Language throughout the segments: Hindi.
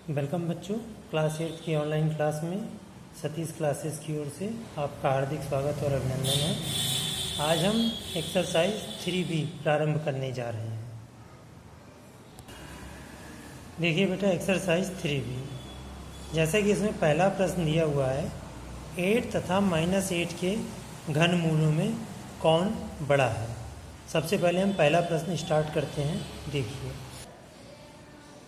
वेलकम बच्चों, क्लास 8 की ऑनलाइन क्लास में सतीश क्लासेस की ओर से आपका हार्दिक स्वागत और अभिनंदन है। आज हम एक्सरसाइज 3B प्रारंभ करने जा रहे हैं। देखिए बेटा, एक्सरसाइज 3B जैसे कि इसमें पहला प्रश्न दिया हुआ है, 8 तथा -8 के घनमूलों में कौन बड़ा है। सबसे पहले हम पहला प्रश्न स्टार्ट करते हैं।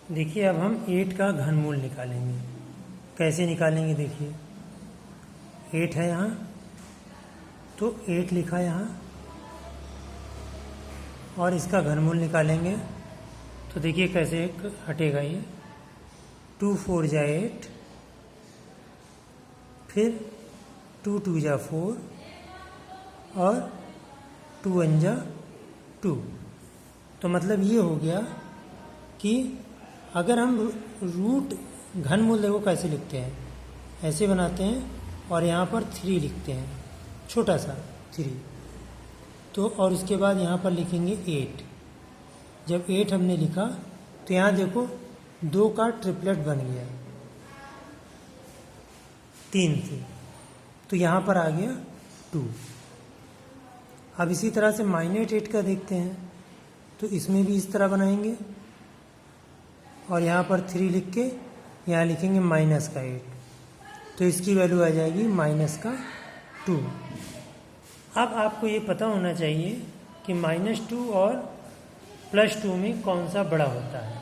देखिए अब हम 8 का घनमूल निकालेंगे। कैसे निकालेंगे? देखिए 8 है यहाँ, तो 8 लिखा यहाँ, और इसका घनमूल निकालेंगे तो देखिए कैसे हटेगा ये। 2 4 जा 8, फिर 2 2 जा 4 और 2 1 जा 2। तो मतलब ये हो गया कि अगर हम रूट घनमूल देखो कैसे लिखते हैं, ऐसे बनाते हैं और यहाँ पर 3 लिखते हैं, छोटा सा 3। तो और उसके बाद यहाँ पर लिखेंगे 8। जब 8 हमने लिखा तो यहाँ देखो 2 का ट्रिपलेट बन गया, 3 से, तो यहाँ पर आ गया 2। अब इसी तरह से -8 का देखते हैं, तो इसमें भी इस तरह बनाएंगे और यहाँ पर 3 लिख के यहाँ लिखेंगे -8, तो इसकी वैल्यू आ जाएगी -2। अब आपको ये पता होना चाहिए कि -2 और +2 में कौन सा बड़ा होता है।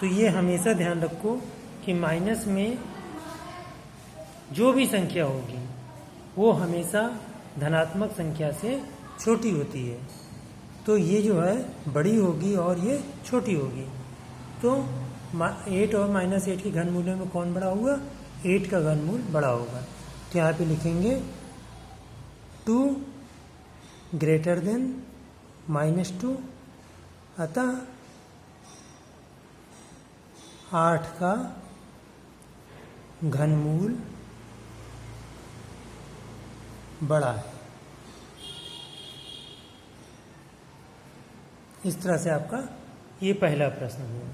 तो ये हमेशा ध्यान रखो कि माइनस में जो भी संख्या होगी वो हमेशा धनात्मक संख्या से छोटी होती है। तो ये जो है बड़ी होगी और ये छोटी होगी। तो 8 और -8 के घनमूलों में कौन बड़ा होगा? 8 का घनमूल बड़ा होगा। तो यहाँ पे लिखेंगे 2 ग्रेटर देन -2, अतः 8 का घनमूल बड़ा है। इस तरह से आपका ये पहला प्रश्न हुआ।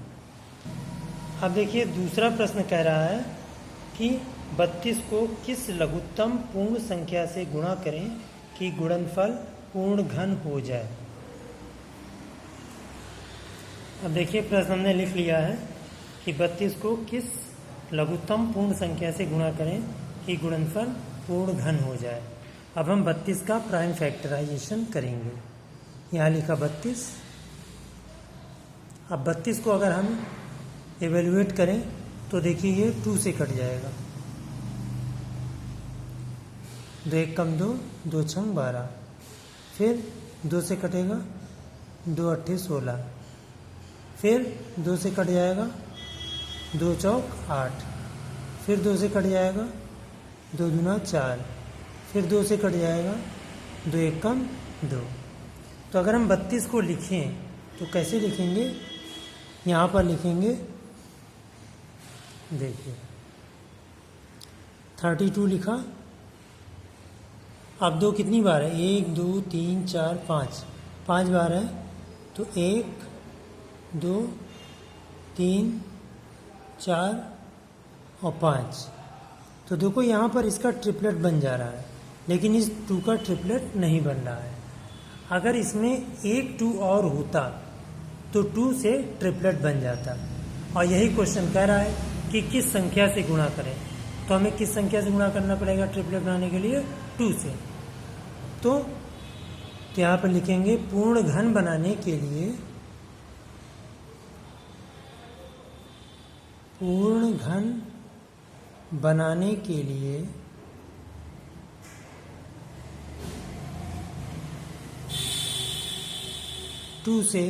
अब देखिए दूसरा प्रश्न कह रहा है कि 32 को किस लघुत्तम पूर्ण संख्या से गुणा करें कि गुणनफल पूर्ण घन हो जाए। अब देखिए प्रश्न हमने लिख लिया है कि 32 को किस लघुत्तम पूर्ण संख्या से गुणा करें कि गुणनफल पूर्ण घन हो जाए। अब हम 32 का प्राइम फैक्टराइजेशन करेंगे। यहाँ लिखा 32। अब 32 को अगर हम एवेल्युएट करें तो देखिए ये 2 से कट जाएगा। 2 1 कम 2, 2 6 12, फिर 2 से कटेगा 2 8 16, फिर 2 से कट जाएगा 2 चौक 8, फिर 2 से कट जाएगा 2 दूना 4, फिर 2 से कट जाएगा 2 1 कम 2। तो अगर हम 32 को लिखें तो कैसे लिखेंगे? यहाँ पर लिखेंगे, देखिए 32 लिखा। अब 2 कितनी बार है? 1 2 3 4 5 बार है, तो 1 2 3 4 और 5। तो देखो यहाँ पर इसका ट्रिपलेट बन जा रहा है, लेकिन इस 2 का ट्रिपलेट नहीं बन रहा है। अगर इसमें एक 2 और होता तो 2 से ट्रिपलेट बन जाता। और यही क्वेश्चन कह रहा है कि किस संख्या से गुणा करें। तो हमें किस संख्या से गुणा करना पड़ेगा ट्रिपलेट बनाने के लिए? 2 से। तो यहाँ पर लिखेंगे पूर्ण घन बनाने के लिए, पूर्ण घन बनाने के लिए 2 से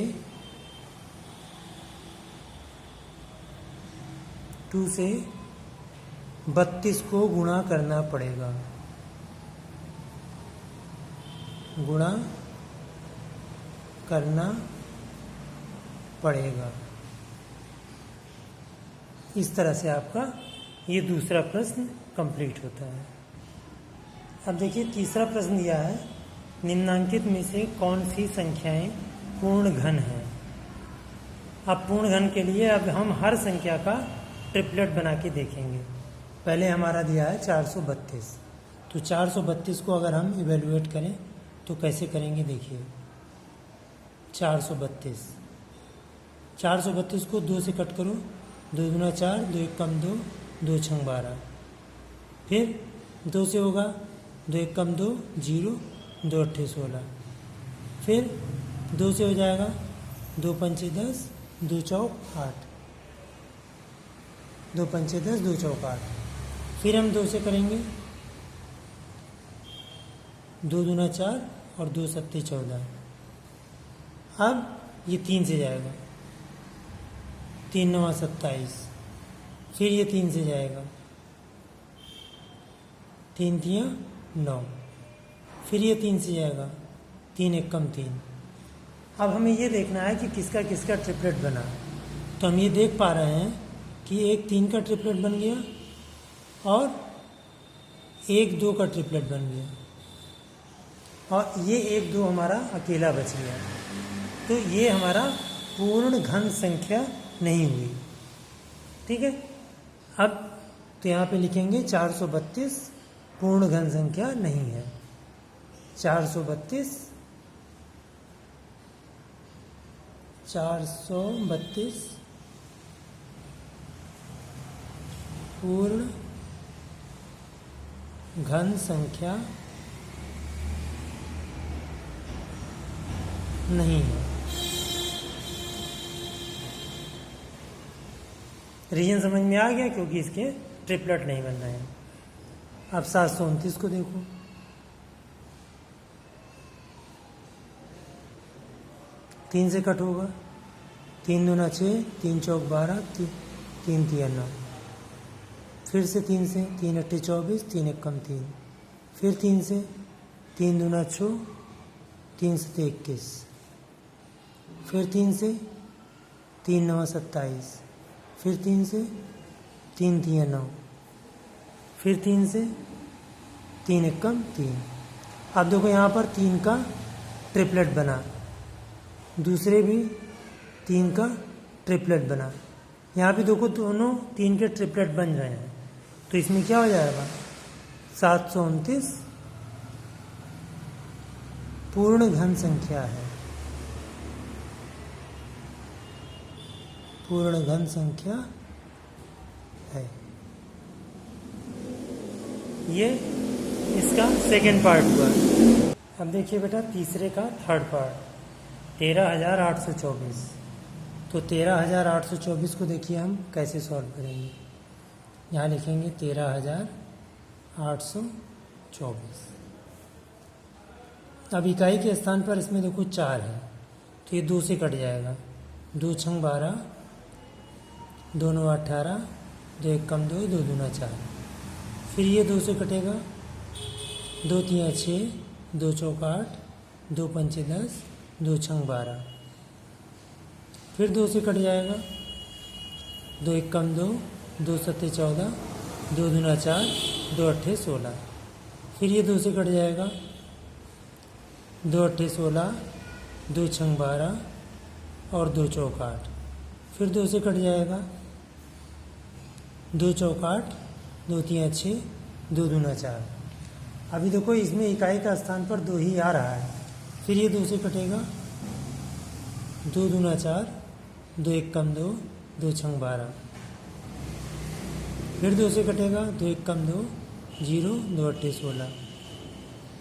32 को गुणा करना पड़ेगा। गुणा करना पड़ेगा। इस तरह से आपका ये दूसरा प्रश्न कंप्लीट होता है। अब देखिए तीसरा प्रश्न दिया है, निम्नांकित में से कौन सी संख्याएं पूर्ण घन हैं। अब पूर्ण घन के लिए अब हम हर संख्या का ट्रिपलेट बना के देखेंगे। पहले हमारा दिया है 432, तो 432 को अगर हम इवेलुएट करें तो कैसे करेंगे देखिए। 432 को 2 से कट करो, 2 दूना 4, 2 एक कम 2, 2 छंग 12, फिर 2 से होगा 2 एक कम 2, 0, 2 अट्ठे 16, फिर 2 से हो जाएगा 2 पंचे 10, 2 चौक 8, 2 पंचे 10, 2 चौक 8, फिर हम 2 से करेंगे 2 दूना 4 और 2 सत्ते 14। अब ये 3 से जाएगा, 3 नवा 27, फिर ये 3 से जाएगा, 3 तियाँ 9, फिर ये 3 से जाएगा, 3 एक कम 3। अब हमें ये देखना है कि किसका किसका ट्रिपलेट बना। तो हम ये देख पा रहे हैं कि एक 3 का ट्रिपलेट बन गया और एक 2 का ट्रिपलेट बन गया, और ये 1 2 हमारा अकेला बच गया। तो ये हमारा पूर्ण घन संख्या नहीं हुई। ठीक है, अब तो यहाँ पे लिखेंगे 432 पूर्ण घन संख्या नहीं है। 432 पूर्ण घन संख्या नहीं है। रीजन समझ में आ गया, क्योंकि इसके ट्रिपलेट नहीं बन रहे हैं। अब 729 को देखो, तीन से कट होगा, 3 दूना 6, 3 चौक 12, 3 तिया 9, फिर से 3 से, 3 अट्ठे 24, 3 एक कम 3, फिर 3 से, 3 दूना 6, 3 सत्ते 21, फिर 3 से, 3 नवा 27, फिर 3 से, 3 तिया 9, फिर 3 से, 3 एक कम 3। अब देखो यहाँ पर 3 का ट्रिपलेट बना, दूसरे भी 3 का ट्रिपलेट बना। यहाँ पे देखो दोनों 3 के ट्रिपलेट बन रहे हैं, तो इसमें क्या हो जाएगा, 729 पूर्ण घन संख्या है। पूर्ण घन संख्या है। ये इसका सेकंड पार्ट हुआ। अब देखिए बेटा तीसरे का थर्ड पार्ट, 13,824। तो 13,824 को देखिए हम कैसे सॉल्व करेंगे। यहाँ लिखेंगे 13,824। अब इकाई के स्थान पर इसमें देखो 4 है, तो ये 2 से कट जाएगा, 2 छंग 12, 2 नौ 18, 2 एक कम 2, 2 दूना 4, फिर ये 2 से कटेगा, 2 तियाँ 6, 2 चौक 8, 2 पंचे 10, 2 छंग 12, फिर 2 से कट जाएगा, 2 एक कम 2, 2 सत्ते 14, 2 दूना 4, 2 अट्ठे 16, फिर ये 2 से कट जाएगा, 2 अट्ठे 16, 2 छंग 12 और 2 चौक 8, फिर 2 से कट जाएगा, 2 चौक 8, 2 तियाँ 6, 2 दूना 4। अभी देखो इसमें इकाई का स्थान पर 2 ही आ रहा है, फिर ये 2 से कटेगा, 2 दूना 4, 2 एक कम 2, 2 छंग 12, फिर 2 से कटेगा, 2 एक कम 2, 0, 2 अट्ठे 16,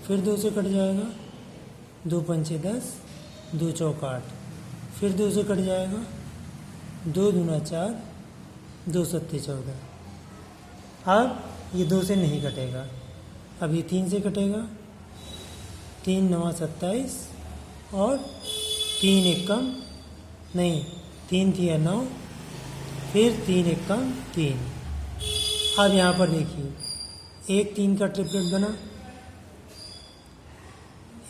फिर 2 से कट जाएगा, 2 पंचे 10, 2 चौक 8, फिर 2 से कट जाएगा, 2 दूना 4, 2 सत्ते 14। अब ये 2 से नहीं कटेगा, अब ये 3 से कटेगा, 3 नवा 27 और 3 एक कम नहीं, 3 तिया 9, फिर 3 एक कम 3। अब यहाँ पर देखिए एक 3 का ट्रिपलेट बना,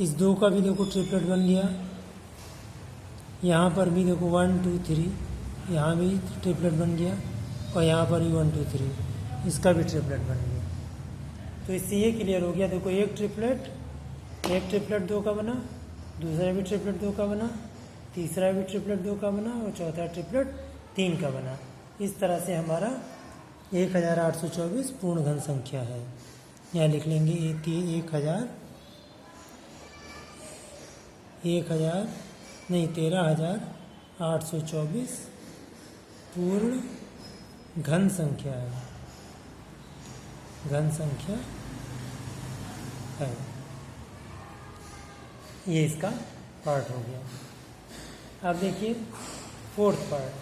इस 2 का भी देखो ट्रिपलेट बन गया, यहाँ पर भी देखो 1 2 3, यहाँ भी ट्रिपलेट बन गया, और यहाँ पर भी 1 2 3, इसका भी ट्रिपलेट बन गया। तो इससे ये क्लियर हो गया, देखो एक ट्रिपलेट 2 का बना, दूसरा भी ट्रिपलेट 2 का बना, तीसरा भी ट्रिपलेट 2 का बना, और चौथा ट्रिपलेट 3 का बना। इस तरह से हमारा 1824 पूर्ण घन संख्या है। यहाँ लिख लेंगे 13,824 पूर्ण घन संख्या है, घन संख्या है। ये इसका पार्ट हो गया। अब देखिए फोर्थ पार्ट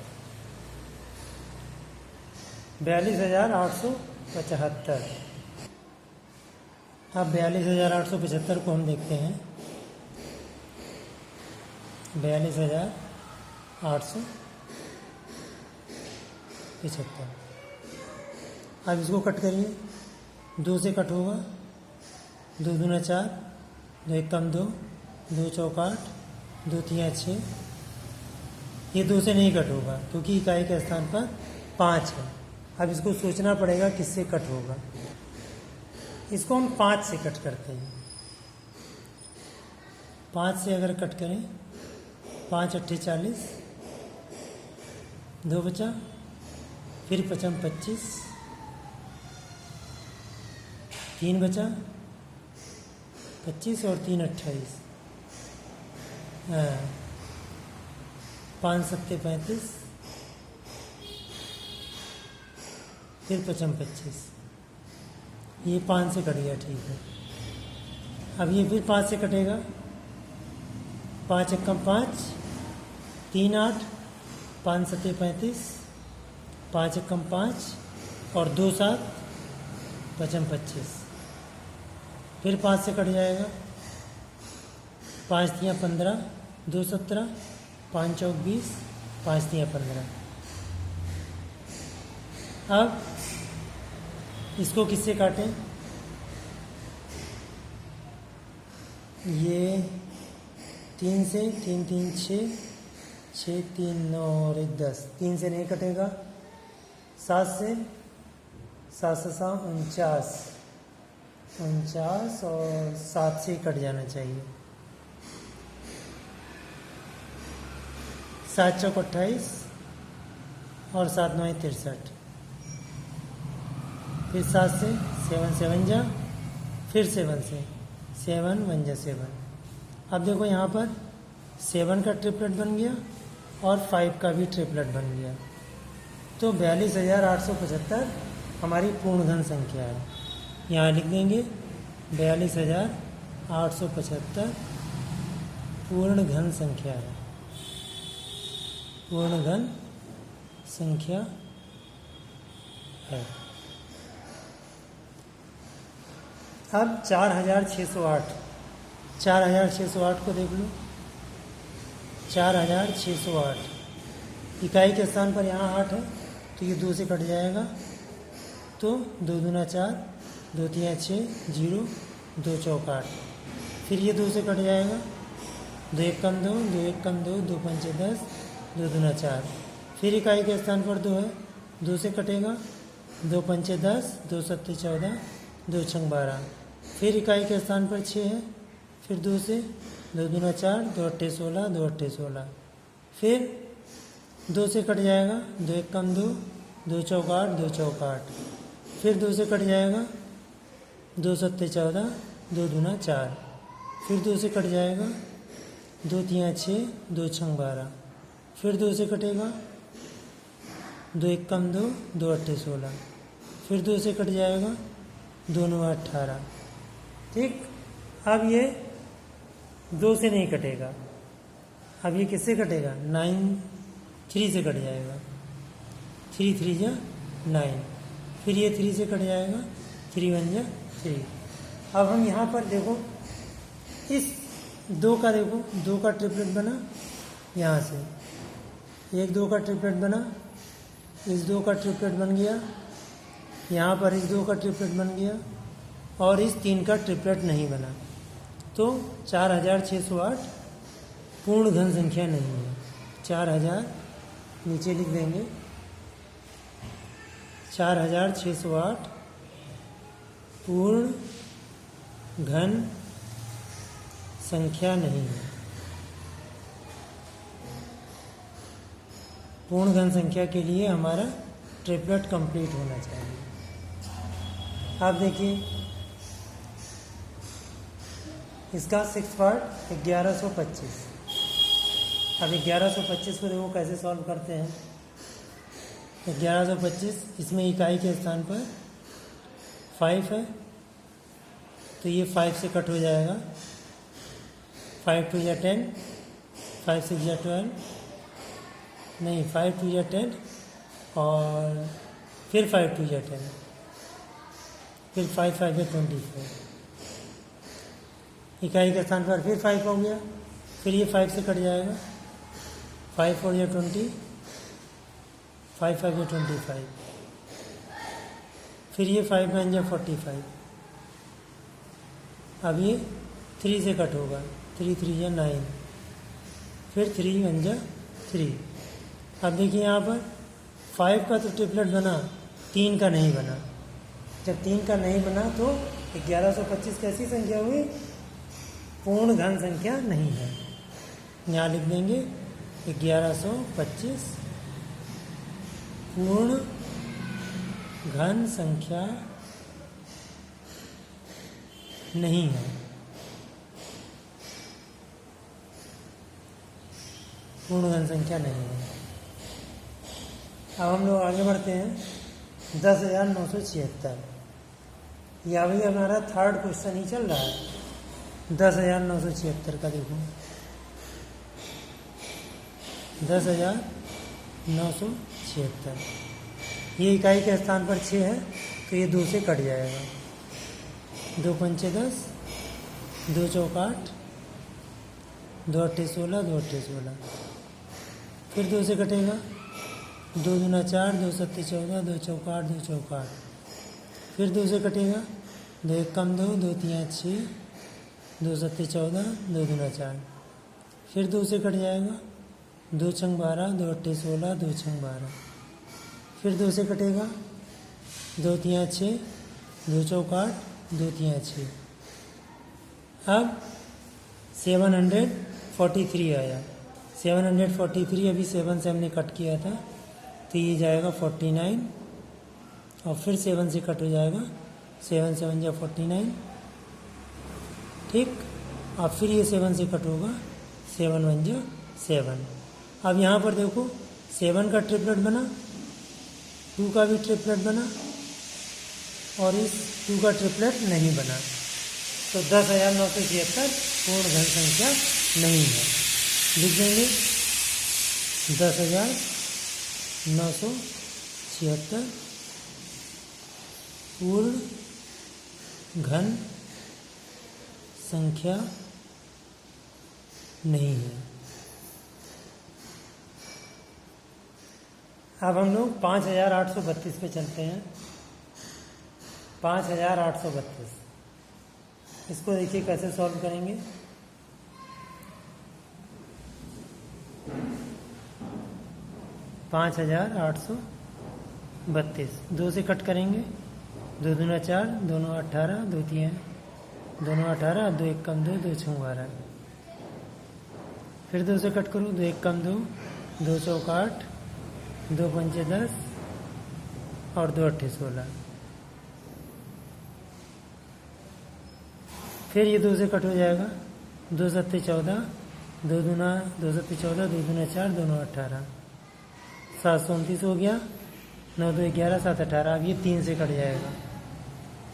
42,875। अब 42,875 को हम देखते हैं। 42,875। अब इसको कट करिए, 2 से कट होगा, 2 दूना 4, 2 एक कम 2, 2 चौक 8, 2 तिया 6। ये 2 से नहीं कट होगा क्योंकि इकाई के स्थान पर 5 है। अब इसको सोचना पड़ेगा किससे कट होगा। इसको हम 5 से कट करते हैं। 5 से अगर कट करें, 5 अट्ठे 40, 2 बचा, फिर 5 25, 3 बचा, 25 और 3 28, 5 सत्ते 35, फिर 5 25। ये 5 से कट गया, ठीक है। अब ये फिर 5 से कटेगा, 5 एकम 5, 3 8, 5 सत्ते 35, 5 एकम 5 और 2 7, 5 25। फिर 5 से कट जाएगा, 5 तिया 15, 2 17, 5 चौक 20, 5 तिया 15। अब इसको किससे काटें? ये 3 से, 3 3 6, 6 3 9 और 1 10। 3 से नहीं कटेगा। 7 से, 7 से 7 49, 49 और 7 से कट जाना चाहिए। 7 चौक 28 और 7 9 63। फिर 7 से 7 7 जा, फिर 7 से 7 1 जा 7। अब देखो यहाँ पर 7 का ट्रिपलेट बन गया और 5 का भी ट्रिपलेट बन गया। तो 42,875 हमारी पूर्ण घन संख्या है। यहाँ लिख देंगे 42,875 पूर्ण घन संख्या है, पूर्ण घन संख्या है। अब 4,608 को देख लो। 4,608 इकाई के स्थान पर यहाँ 8 है तो ये 2 से कट जाएगा। तो 2 दूना 4, 2 तिया 6, 0, 2 चौक 8। फिर ये 2 से कट जाएगा, 2 एक कम 2, 2 एक कम 2, 2 पंचे 10, 2 दूना 4। फिर इकाई के स्थान पर 2 है, 2 से कटेगा, 2 पंचे 10, 2 सत्ते 14, 2 छंग 12। फिर इकाई के स्थान पर 6 है, फिर 2 से, 2 दूना 4, 2 अट्ठे 16, 2 अट्ठे 16। फिर 2 से कट जाएगा, 2 एक कम 2, 2 चौक 8, 2 चौक 8। फिर 2 से कट जाएगा, 2 सत्ते 14, 2 दूना 4। फिर 2 से कट जाएगा, 2 तिया 6, 2 छंग 12। फिर 2 से कटेगा, 2 एक कम 2, 2 अट्ठे 16। फिर 2 से कट जाएगा, 2 9 18। ठीक। अब ये 2 से नहीं कटेगा। अब ये किससे कटेगा? 3 से कट जाएगा। 3 3 जा 9। फिर ये 3 से कट जाएगा, 3 1 जा 3। अब हम यहाँ पर देखो, इस 2 का देखो, 2 का ट्रिपलेट बना यहाँ से, 1 2 का ट्रिपलेट बना, इस 2 का ट्रिपलेट बन गया, यहाँ पर इस 2 का ट्रिपलेट बन गया और इस 3 का ट्रिपलेट नहीं बना। तो 4,608 पूर्ण घन संख्या नहीं है। 4,000 नीचे लिख देंगे, 4,608 पूर्ण घन संख्या नहीं है। पूर्ण घन संख्या के लिए हमारा ट्रिपलेट कंप्लीट होना चाहिए। आप देखिए इसका 6 पार्ट 1125। अब 1125 को देखो कैसे सॉल्व करते हैं। 1125 इसमें इकाई के स्थान पर 5 है, तो ये 5 से कट हो जाएगा। 5 2 या 10, 5 6 या 12, नहीं 5 2 या 10 और फिर 5 2 या 10, फिर 5 5 या 25। इकाई के स्थान पर फिर 5 हो गया, फिर ये 5 से कट जाएगा। 5 4 या 20, 5 5 या 25, फिर ये 5 9 या 45। अब ये 3 से कट होगा, 3 3 या 9, फिर 3 1 या 3। अब देखिए यहाँ पर 5 का तो ट्रिपलेट बना, 3 का नहीं बना। जब 3 का नहीं बना तो 1125 कैसी संख्या हुई? पूर्ण घन संख्या नहीं है। यहाँ लिख देंगे 1125 पूर्ण घन संख्या नहीं है। पूर्ण घन संख्या नहीं है। अब हम लोग आगे बढ़ते हैं। 10,976 यह भी हमारा थर्ड क्वेश्चन ही चल रहा है। 10,976 का देखो, 10,976 ये इकाई के स्थान पर 6 है, तो ये 2 से कट जाएगा। 2 पंचे 10, 2 चौक 8, 2 अट्ठे 16, 2 अट्ठे 16, फिर 2 से कटेगा। 2 दूना 4, 2 सत्ते 14, 2 चौक 8, 2 चौक 8, फिर 2 से कटेगा। 2 एक कम 2, 2 3 6, 2 सत्ते 14, 2 दूना 4, फिर 2 से कट जाएगा। 2 छंग 12, 2 अट्ठे 16, 2 छंग 12, फिर 2 से कटेगा। 2 3 6, 2 चौक 8, 2 3 6। अब 743 आया। 743 अभी 7 से हमने कट किया था, तो ये जाएगा 49 और फिर 7 से कट हो जाएगा। 7 7 या 49, ठीक। अब फिर ये 7 से कट होगा। 7 1 या 7। अब यहाँ पर देखो 7 का ट्रिपलेट बना, 2 का भी ट्रिपलेट बना और इस 2 का ट्रिपलेट नहीं बना, तो 10,976 पूर्ण घन संख्या नहीं है। लिख देंगे 10,976 पूर्ण घन संख्या नहीं है। अब हम लोग 5,832 पे चलते हैं। 5,832 इसको देखिए कैसे सॉल्व करेंगे। 5,832 2 से कट करेंगे। 2 दूना 4, दोनों 18, 2 3 दोनों 18, 2 एक कम 2, 2 छंग 12, फिर 2 से कट करो। 2 एक कम 2, 2 चौक 8, 2 पंचे 10 और 2 अट्ठे 16, फिर ये 2 से कट हो जाएगा। 2 सत्ते 14, 2 दूना 2 सत्ते 14, 2 दूना 4, दोनों 18, 729 हो गया। 9 2 11, 7 18। अब ये 3 से कट जाएगा।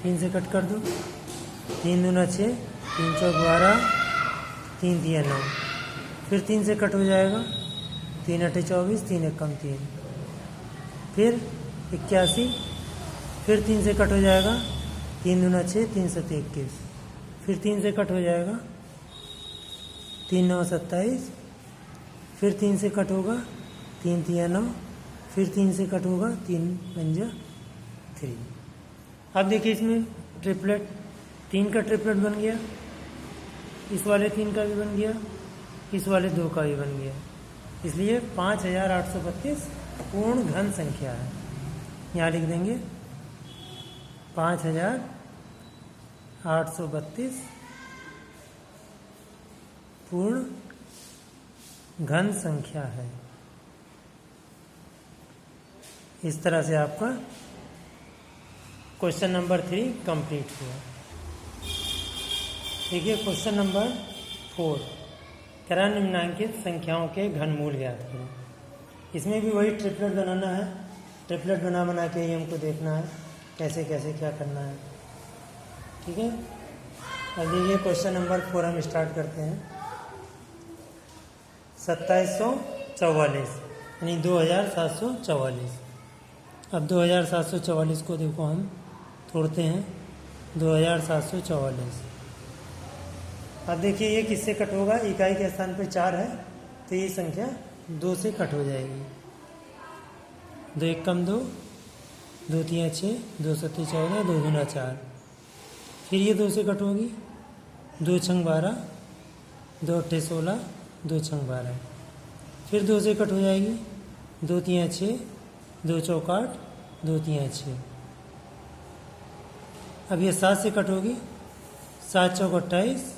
3 से कट कर दो। 3 दूना 6, 3 चौक 12, 3 3 9, फिर 3 से कट हो जाएगा। 3 अट्ठे 24, 3 एक कम 3, फिर 81, फिर 3 से कट हो जाएगा। 3 दूना 6, 3 सत्ते 21, फिर 3 से कट हो जाएगा। 3 9 27, फिर 3 से कट होगा। 3 3 9, फिर 3 से कट होगा। 3 5 3। अब देखिए इसमें ट्रिपलेट 3 का ट्रिपलेट बन गया, इस वाले 3 का भी बन गया, इस वाले 2 का भी बन गया। इसलिए 5,832 पूर्ण घन संख्या है। यहाँ लिख देंगे 5,832 पूर्ण घन संख्या है। इस तरह से आपका क्वेश्चन नंबर 3 कंप्लीट हुआ। देखिए क्वेश्चन नंबर 4, करा निम्नांकित संख्याओं के घनमूल ज्ञात करें। इसमें भी वही ट्रिपलेट बनाना है, ट्रिपलेट बना के ही हमको देखना है कैसे कैसे क्या करना है। ठीक है, अब देखिए क्वेश्चन नंबर 4 हम स्टार्ट करते हैं। 2744 यानी 2744। अब 2744 को देखो हम तोड़ते हैं, 2744। अब देखिए ये किससे कट होगा, इकाई के स्थान पर 4 है तो ये संख्या 2 से कट हो जाएगी। 2 एक कम 2, 2 3 6, 2 7 14, 2 दूना 4। फिर ये 2 से कट होगी, 2 छंग 12, 2 अट्ठे 16, 2 छंग 12। फिर 2 से कट हो जाएगी, 2 3 6, 2 चौक 8, 2 3 6। अब ये 7 से कट होगी, 7 चौक 28,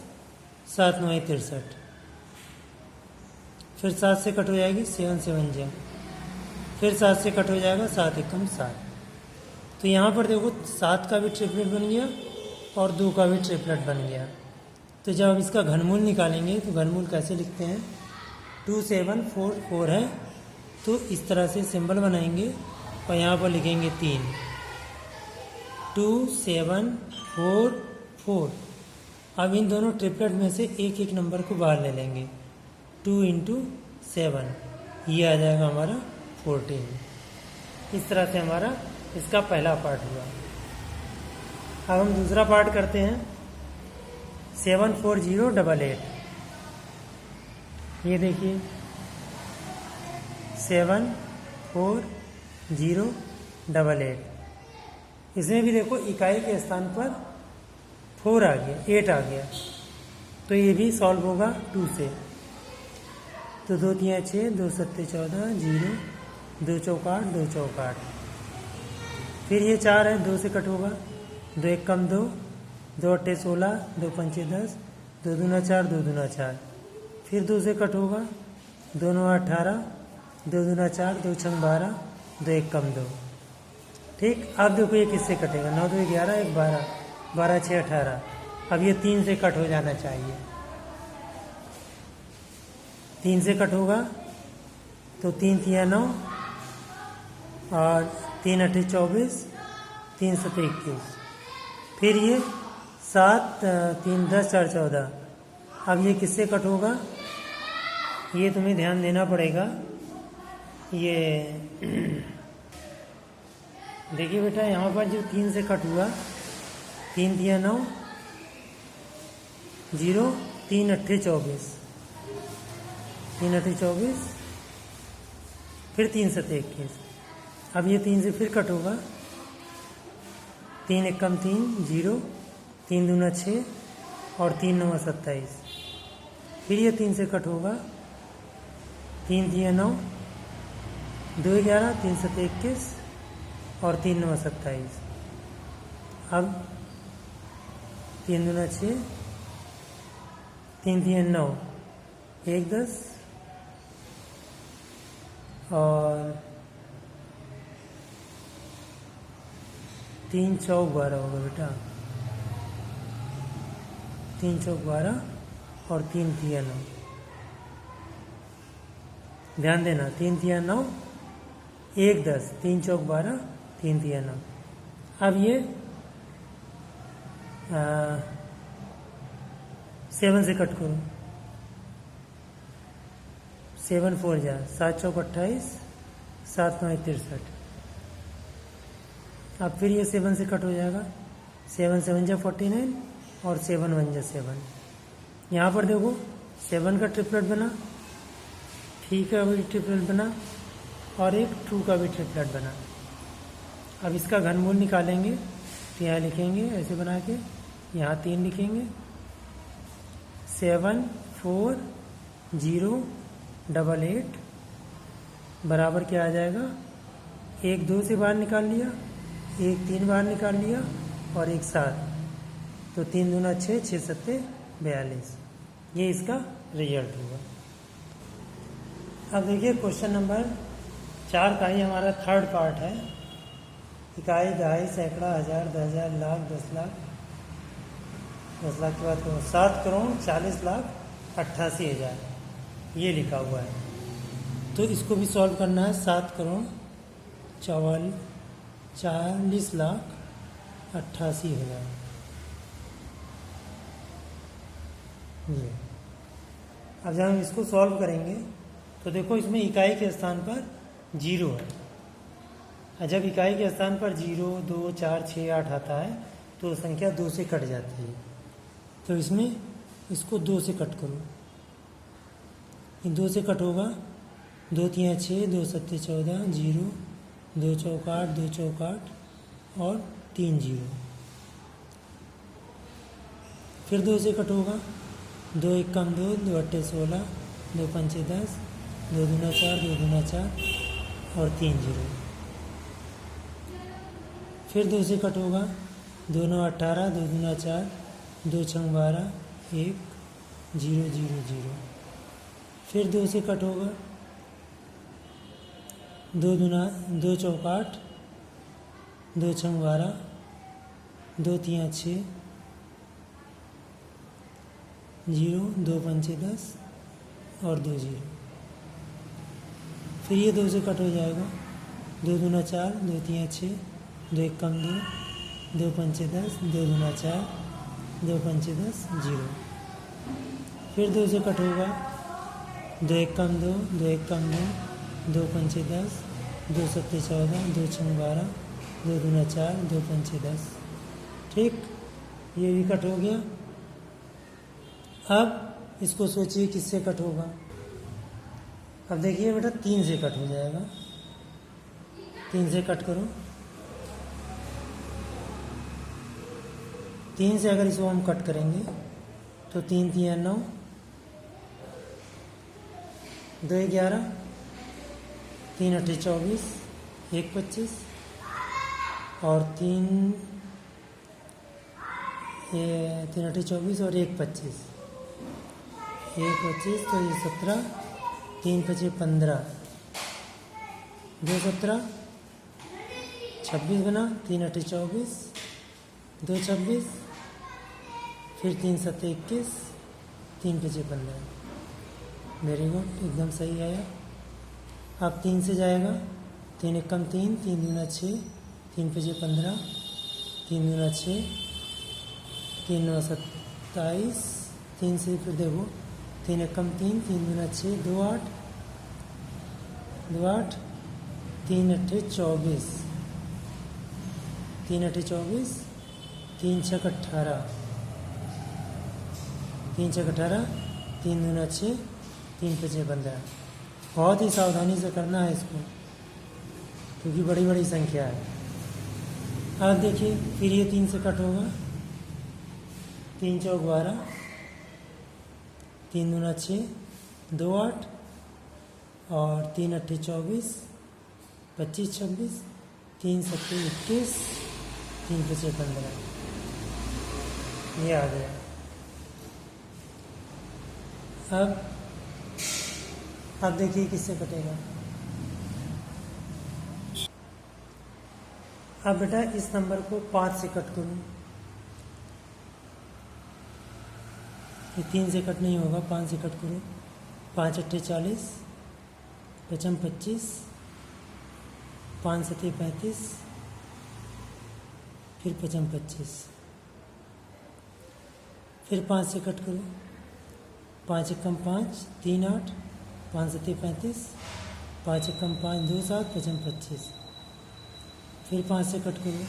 7 9 63। फिर 7 से कट हो जाएगी, 7 7 जा। फिर 7 से कट हो जाएगा, 7 एकम 7। तो यहाँ पर देखो 7 का भी ट्रिपलेट बन गया और 2 का भी ट्रिपलेट बन गया। तो जब अब इसका घनमूल निकालेंगे तो घनमूल कैसे लिखते हैं, 2744 है तो इस तरह से सिंबल बनाएंगे और यहाँ पर लिखेंगे 3, 2744। अब इन दोनों ट्रिपलेट में से एक एक नंबर को बाहर ले लेंगे, 2 × 7, ये आ जाएगा हमारा 14। इस तरह से हमारा इसका पहला पार्ट हुआ। अब हम दूसरा पार्ट करते हैं, 74088। ये देखिए 74088। इसमें भी देखो इकाई के स्थान पर 4 आ गया, 8 आ गया, तो ये भी सॉल्व होगा 2 से। तो 2 3 6, 2 7 14, 0, 2 चौक 8, 2 चौक 8। फिर ये 4 है, 2 से कट होगा, 2 एक कम 2, 2 अट्ठे 16, 2 पंचे 10, 2 दूना 4, 2 दूना 4। फिर 2 से कट होगा, 2 9 18, 2 दूना 4, 2 छंग 12, 2 एक कम 2। ठीक, अब देखो ये किससे कटेगा, 9 2 11, 1 12, 12 6 18। अब ये 3 से कट हो जाना चाहिए, 3 से कट होगा तो 3 3 9 और 3 8 24, 3 7 21। फिर ये 7 3 10 4 14। अब ये किससे कट होगा, ये तुम्हें ध्यान देना पड़ेगा। ये देखिए बेटा, यहाँ पर जो 3 से कट हुआ, 3 3 9, 0, 3 8 24, 3 8 24, फिर 3 7 21। अब ये 3 से फिर कट होगा, 3 एक कम 3, 0, 3 दूना 6 और 3 9 27। फिर ये 3 से कट होगा, 3 3 9, 2 11, 3 7 21 और 3 9 27। अब 3 दूना 6, 3 3 9, 1 10 और 3 चौक 12 होगा बेटा, 3 चौक 12 और 3 3 9। ध्यान देना, 3 3 9, 1 10, 3 चौक 12, 3 3 9। अब ये 7 से कट करो, 7 4 जा, 7 चौक 28, 7 9 63। अब फिर ये 7 से कट हो जाएगा, 7 7 जा 49 और 7 1 जा 7। यहाँ पर देखो 7 का ट्रिपलेट बना, 3 का भी ट्रिपलेट बना और एक 2 का भी ट्रिपलेट बना। अब इसका घनमूल निकालेंगे तो यहाँ लिखेंगे ऐसे बना के, यहाँ 3 लिखेंगे, 7 4 0 8 8 बराबर क्या आ जाएगा, 1 2 से बाहर निकाल लिया, 1 3 बाहर निकाल लिया और 1 7। तो 3 दूना 6, 6 7 42। ये इसका रिजल्ट होगा। अब देखिए क्वेश्चन नंबर 4 का ही हमारा थर्ड पार्ट है। इकाई, दहाई, सैकड़ा, हजार, 10,000, लाख, 10 लाख, 10 लाख के बाद 7 करोड़ 40 लाख 88,000 ये लिखा हुआ है। तो इसको भी सॉल्व करना है। 7 करोड़ 40 लाख 88,000 ये। अब जब हम इसको सॉल्व करेंगे तो देखो इसमें इकाई के स्थान पर 0 है। और जब इकाई के स्थान पर 0, 2, 4, 6, 8 आता है तो संख्या 2 से कट जाती है। तो इसमें इसको 2 से कट करो। ये 2 से कट होगा। 2 3 6, 2 7 14, 0, 2 चौक 8, 2 चौक 8 और 3 0। फिर 2 से कट होगा। 2 1 कम 2, 2 8 16, 2 5 10, 2 दूना 4, 2 दूना 4 और 3 0। फिर 2 से कट होगा। 2 9 18, 2 दूना 4, 2 6 12, 1 0 0 0। फिर 2 से कट होगा। 2 चौक 8, 2 6 12, 2 3 6, 0, 2 5 10 और 2 0। फिर ये 2 से कट हो जाएगा। 2 दूना 4, 2 3 6, 2 1 कम 2, 2 5 10, 2 दूना 4, 2 5 10 0। फिर 2 से कट होगा। 2 1 कम 2, 2 1 कम 2, 2 5 10, 2 7 14, 2 6 12, 2 दूना 4, 2 5 10। ठीक, ये भी कट हो गया। अब इसको सोचिए किससे कट होगा। अब देखिए बेटा 3 से कट हो जाएगा। 3 से कट करो। 3 से अगर इसको हम कट करेंगे तो 3 3 9, 2 11, 3 8 24, 1 25 और 3 8 24 और 1 25, 1 25 तो ये 17, 3 5 15, 2 17, 26 बना, 3 8 24, 2 26, फिर 3 7 21, 3 5 15। वेरी गुड, एकदम सही आया। अब 3 से जाएगा। 3 1 कम 3, 3 दूना 6, 3 5 15, 3 दूना 6, 3 9 27, 3 से फिर देखो 3 1 कम 3, 3 दूना 6, 2 8, 2 8, 3 8 24, 3 8 24, 3 6 18, 3 6 18, 3 दूना 6, 3 5 15। बहुत ही सावधानी से करना है इसको क्योंकि बड़ी बड़ी संख्या है। अब देखिए फिर ये 3 से कट होगा। 3 चौक 12, 3 दूना 6, 2 8 और 3 8 24, 25 26, 3 7 21, 3 5 15। ये आ गया। अब देखिए किससे कटेगा। अब बेटा इस नंबर को 5 से कट करूँ। ये 3 से कट नहीं होगा, 5 से कट करो। 5 8 40, 5 25, 5 7 35, फिर 5 25। फिर 5 से कट करो। 5 1 5, 3 8, 5 7 35, 5 1 5, 2 7, 5 25। फिर 5 से कट करो।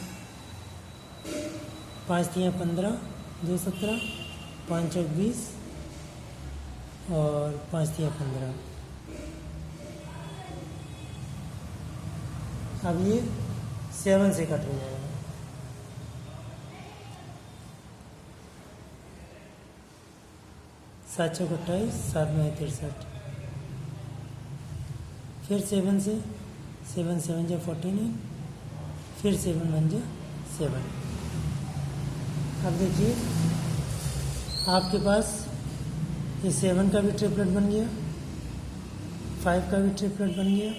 5 3 15, 2 17, 5 चौक 20 और 5 3 15। अब ये 7 से कट हो जाएगा। 7 चौक 28, 7 9 63। फिर 7 से 7 7 जा 49, फिर 7 1 जा 7। अब देखिए आपके पास ये 7 का भी ट्रिपलेट बन गया, 5 का भी ट्रिपलेट बन गया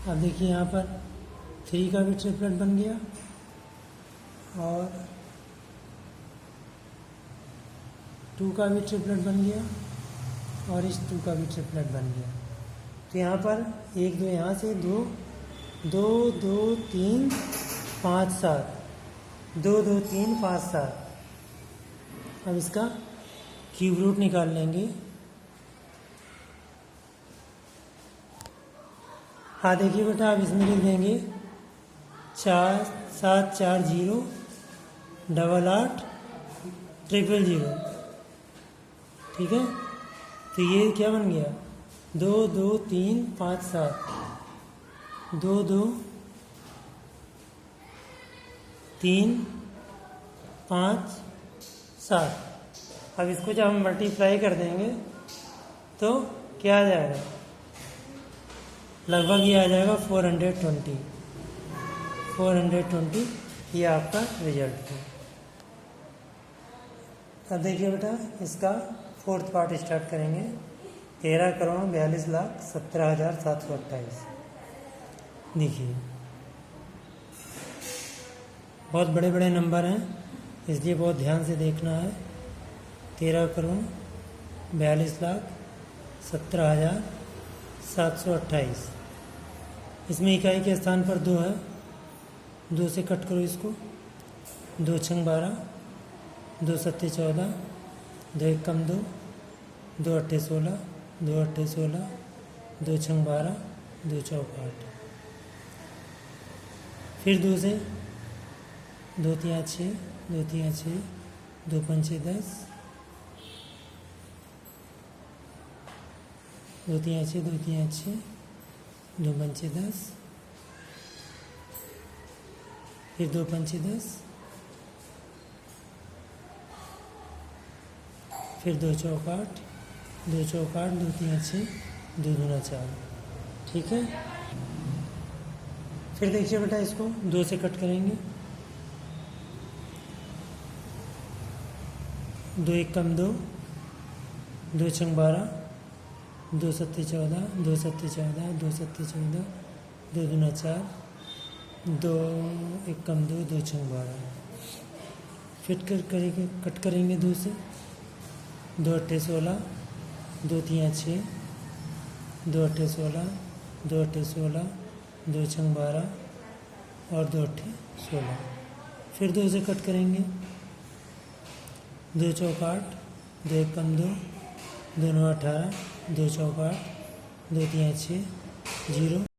अब देखिए यहाँ पर 3 का भी ट्रिपलेट बन गया और 2 का भी ट्रिपलेट बन गया और इस 2 का भी ट्रिपलेट बन गया। तो यहाँ पर 1 2 यहाँ से 2 2 2 3 5 7 2 2 3 5 7। अब इसका क्यूब रूट निकाल लेंगे। हाँ देखिए बेटा, अब इसमें लिख देंगे 4 7 4 0 8 8 0 0। ठीक है, तो ये क्या बन गया 2 2 3 5 7 2 2 3 5 7। अब इसको जब हम मल्टीप्लाई कर देंगे तो क्या आ जाएगा, लगभग ये आ जाएगा 420। ये आपका रिजल्ट है। अब देखिए बेटा, इसका 4th पार्ट स्टार्ट करेंगे। 13,42,17,728। देखिए बहुत बड़े बड़े नंबर हैं, इसलिए बहुत ध्यान से देखना है। 13,42,17,728। इसमें इकाई के स्थान पर 2 है, 2 से कट करो इसको। 2 छंग 12, 2 सत्ते 14, 2 एक कम 2, 2 अट्ठे 16, 2 अट्ठे 16, 2 छंग 12, 2 चौक 8। फिर 2 से 2 तिया 6, 2 तिया 6, 2 पंचे 10, 2 तिया 6, 2 तिया 6, 2 पंचे 10, फिर 2 पंचे 10, फिर 2 चौक 8, 2 चौक 8, 2 तिया 6, 2 दूना 4। ठीक है, फिर देखिए बेटा, इसको 2 से कट करेंगे। 2 एक कम 2, 2 छंग 12, 2 सत्ते 14, 2 सत्ते 14, 2 सत्ते 14, 2 दूना 4, 2 एक कम 2, 2 छंग 12। फिर कट करेंगे 2 से। 2 अट्ठे 16, 2 तिया 6, 2 अट्ठे 16, 2 अट्ठे 16, 2 छंग 12 और 2 अट्ठे 16। फिर 2 से कट करेंगे। 2 चौक 8, 2 एक कम 2, 2 9 18, 2 चौक 8, 2 तिया 6 0।